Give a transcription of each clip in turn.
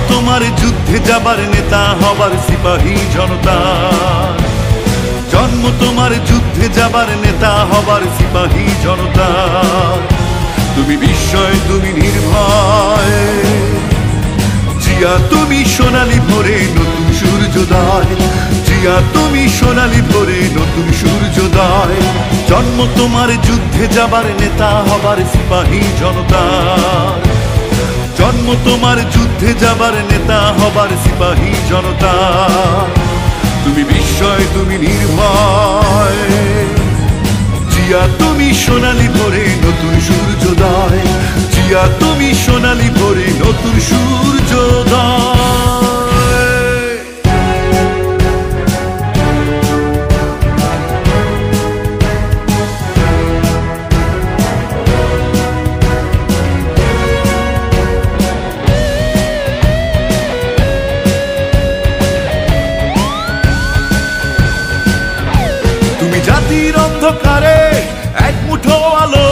তোমার যুদ্ধে যাবার নেতা হবার সিপাহী জনতা, জন্ম তোমার যুদ্ধে যাবার নেতা হবার সিপাহী জনতা। তুমি বিস্ময়, তুমি নির্ভয়, জিয়া তুমি সোনালী ভোরে নতুন সূর্যোদয়, জিয়া তুমি সোনালী ভোরে নতুন সূর্যোদয়। জন্ম তোমার যুদ্ধে যাবার নেতা হবার সিপাহী জনতা, জন্ম তোমার যুদ্ধে যাবার নেতা হবার সিপাহী জনতা। তুমি বিস্ময়, তুমি নির্ভয়, জিয়া তুমি সোনালী ভোরে নতুন সূর্যোদয়, জিয়া তুমি সোনালী ভোরে নতুন সূর্যোদয়। তুমি জাতির অন্ধকারে এক মুঠো আলো,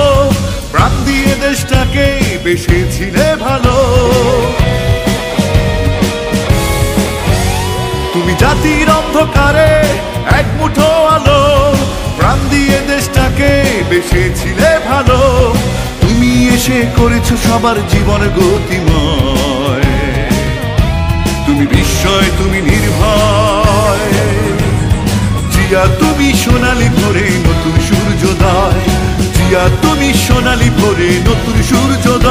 প্রাণ দিয়ে দেশটাকে বেসেছিলে ভালো। তুমি জাতির অন্ধকারে এক মুঠো আলো, প্রাণ দিয়ে দেশটাকে বেসেছিলে ভালো। তুমি এসে করেছো সবার জীবন গতিময়, তুমি বিস্ময়, তুমি নির্ভয়, জিয়া তুমি সোনালী ভোরে নতুন সূর্যোদয়, জিয়া তুমি সোনালী ভোরে নতুন সূর্যোদয়।